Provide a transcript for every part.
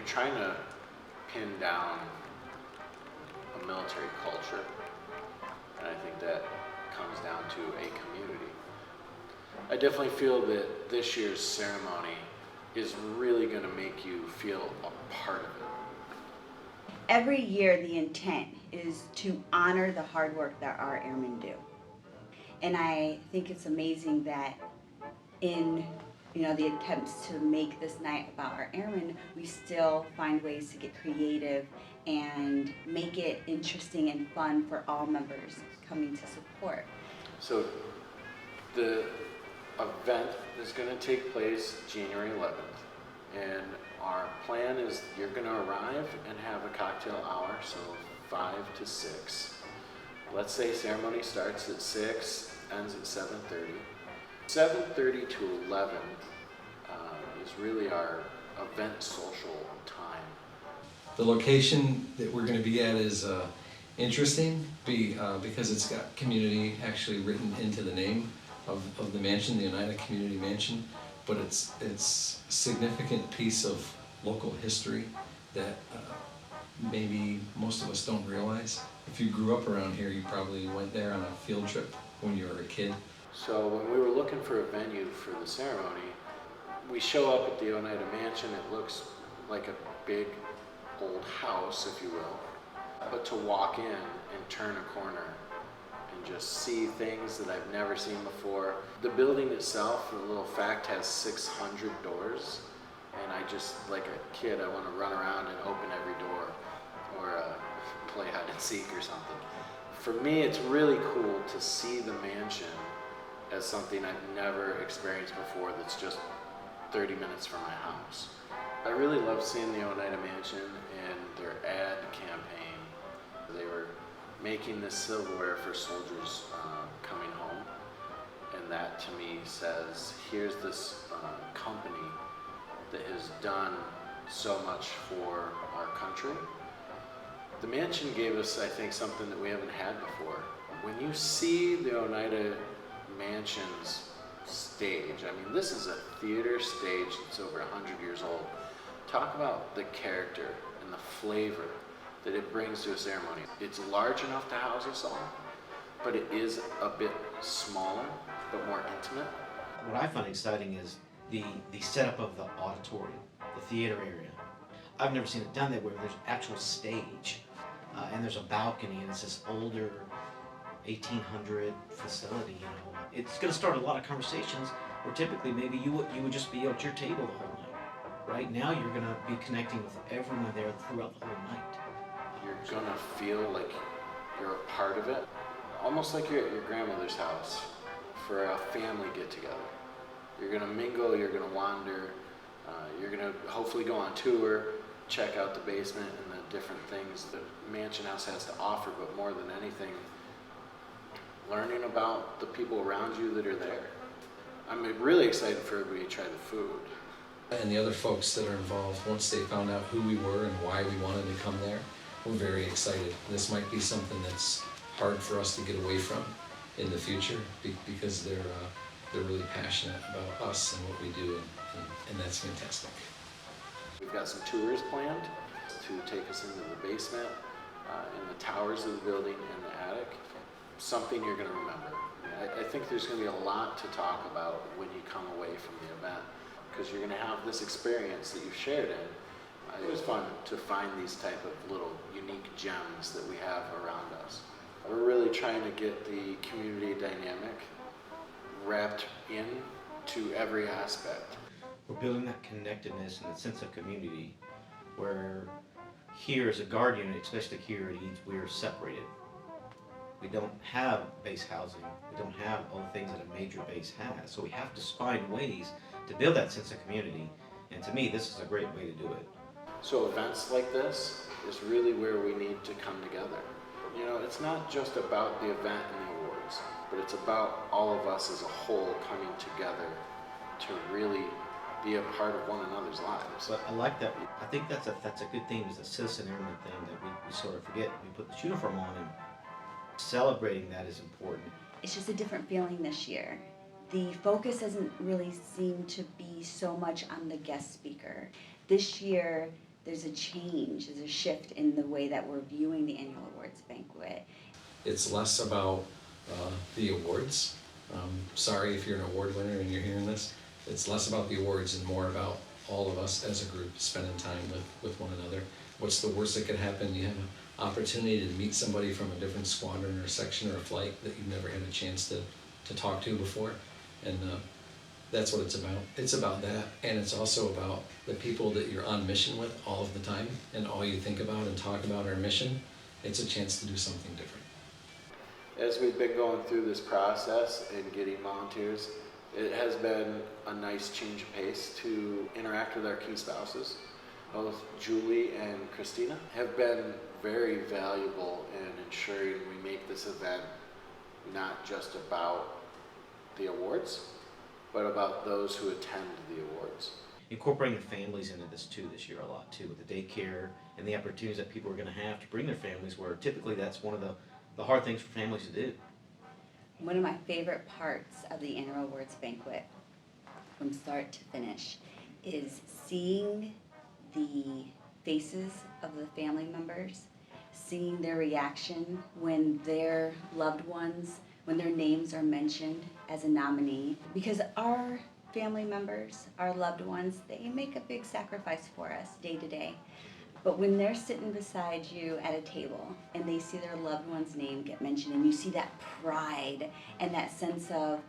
you're trying to pin down a military culture, and I think that comes down to a community. I definitely feel that this year's ceremony is really going to make you feel a part of it. Every year the intent is to honor the hard work that our airmen do. And I think it's amazing that in the attempts to make this night about our airmen, we still find ways to get creative and make it interesting and fun for all members coming to support. So the event is going to take place January 11th, and our plan is you're going to arrive and have a cocktail hour, so 5 to 6. Let's say ceremony starts at 6, ends at 7:30. 7:30 to 11 is really our event social time. The location that we're going to be at is interesting because it's got community actually written into the name of the mansion, the Oneida Community Mansion, but it's a significant piece of local history that maybe most of us don't realize. If you grew up around here, you probably went there on a field trip when you were a kid. So when we were looking for a venue for the ceremony, we show up at the Oneida Mansion. It looks like a big old house, if you will, but to walk in and turn a corner and just see things that I've never seen before. The building itself, a little fact, has 600 doors, and I just, like a kid, I want to run around and open every door or play hide and seek or something. For me, it's really cool to see the mansion as something I've never experienced before that's just 30 minutes from my house. I really love seeing the Oneida Mansion and their ad campaign. They were making this silverware for soldiers coming home, and that to me says, here's this company that has done so much for our country. The mansion gave us, I think, something that we haven't had before. When you see the Oneida Mansion's stage, I mean, this is a theater stage that's over 100 years old. Talk about the character and the flavor that it brings to a ceremony. It's large enough to house us all, but it is a bit smaller, but more intimate. What I find exciting is the setup of the auditorium, the theater area. I've never seen it done that where there's actual stage, and there's a balcony, and it's this older 1800 facility. It's going to start a lot of conversations where typically maybe you would just be at your table the whole night. Right now you're going to be connecting with everyone there throughout the whole night. You're going to feel like you're a part of it, almost like you're at your grandmother's house for a family get-together. You're going to mingle, you're going to wander, you're going to hopefully go on tour, check out the basement and the different things the Mansion House has to offer, but more than anything, learning about the people around you that are there. I'm really excited for everybody to try the food. And the other folks that are involved, once they found out who we were and why we wanted to come there, we're very excited. This might be something that's hard for us to get away from in the future because they're really passionate about us and what we do, and that's fantastic. We've got some tours planned to take us into the basement, in the towers of the building, and the attic. Something you're going to remember. I think there's going to be a lot to talk about when you come away from the event, because you're going to have this experience that you've shared in. It was fun to find these type of little unique gems that we have around us. We're really trying to get the community dynamic wrapped into every aspect. We're building that connectedness and that sense of community where here as a guard unit, especially here at Eads, we are separated. We don't have base housing. We don't have all the things that a major base has. So we have to find ways to build that sense of community. And to me, this is a great way to do it. So events like this is really where we need to come together. It's not just about the event and the awards, but it's about all of us as a whole coming together to really be a part of one another's lives. But I like that. I think that's a good theme, is the citizen airman thing that we sort of forget. We put the uniform on, and celebrating that is important. It's just a different feeling this year. The focus doesn't really seem to be so much on the guest speaker. This year, there's a change, there's a shift in the way that we're viewing the annual awards banquet. It's less about the awards. Sorry if you're an award winner and you're hearing this. It's less about the awards and more about all of us as a group spending time with one another. What's the worst that could happen? You have an opportunity to meet somebody from a different squadron or section or a flight that you've never had a chance to talk to before. And that's what it's about. It's about that, and it's also about the people that you're on mission with all of the time, and all you think about and talk about our mission. It's a chance to do something different. As we've been going through this process and getting volunteers, it has been a nice change of pace to interact with our key spouses. Both Julie and Christina have been very valuable in ensuring we make this event not just about the awards, but about those who attend the awards. Incorporating families into this too this year a lot too, with the daycare and the opportunities that people are going to have to bring their families, where typically that's one of the hard things for families to do. One of my favorite parts of the annual awards banquet, from start to finish, is seeing the faces of the family members, seeing their reaction when their loved ones, when their names are mentioned as a nominee. Because our family members, our loved ones, they make a big sacrifice for us day to day. But when they're sitting beside you at a table and they see their loved one's name get mentioned, and you see that pride and that sense of,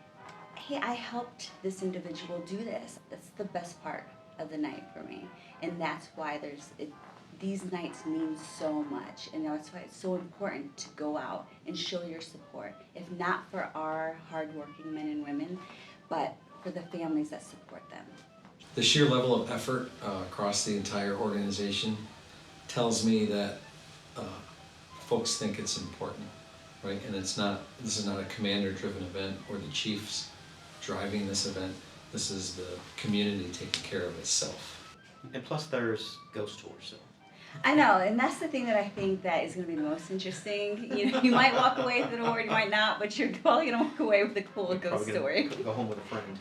hey, I helped this individual do this, that's the best part of the night for me. And that's why these nights mean so much, and that's why it's so important to go out and show your support, if not for our hardworking men and women, but for the families that support them. The sheer level of effort across the entire organization tells me that folks think it's important, right? And this is not a commander-driven event or the chiefs driving this event. This is the community taking care of itself. And plus there's ghost tours, so. I know, and that's the thing that I think that is going to be the most interesting. You know, you might walk away with an award, you might not, but you're probably going to walk away with a cool You're ghost probably story. gonna go home with a friend.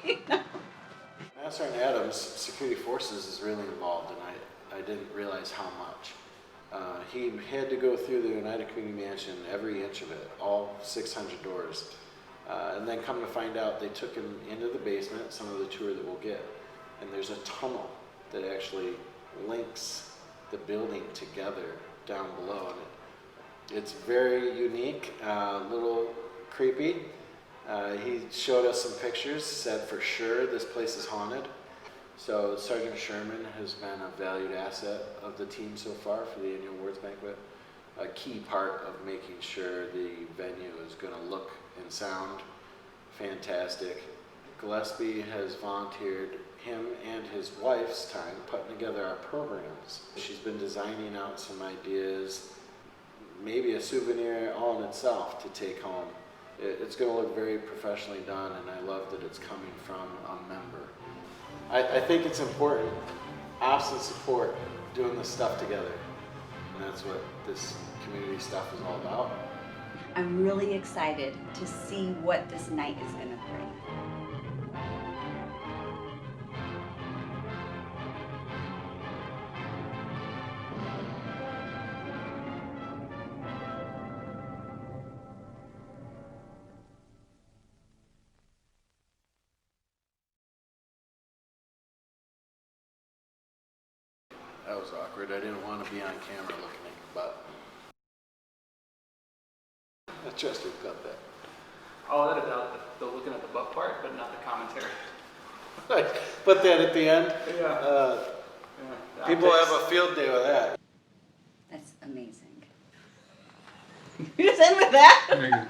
You know? Master Sergeant Adams, Security Forces, is really involved, and I didn't realize how much. He had to go through the Oneida Community Mansion, every inch of it, all 600 doors. And then come to find out, they took him into the basement, some of the tour that we'll get, and there's a tunnel that actually links the building together down below. And it's very unique, a little creepy. He showed us some pictures, said for sure this place is haunted. So Sergeant Sherman has been a valued asset of the team so far for the annual awards banquet. A key part of making sure the venue is going to look and sound fantastic. Gillespie has volunteered him and his wife's time putting together our programs. She's been designing out some ideas, maybe a souvenir all in itself to take home. It's going to look very professionally done, and I love that it's coming from a member. I think it's important, ops and support, doing this stuff together. And that's what this community stuff is all about. I'm really excited to see what this night is going to bring. That was awkward. I didn't want to be on camera looking at your butt. I trust you cut that. I'll edit out the looking at the butt part, but not the commentary. Put that at the end. Yeah. People have a field day with that. That's amazing. You just end with that?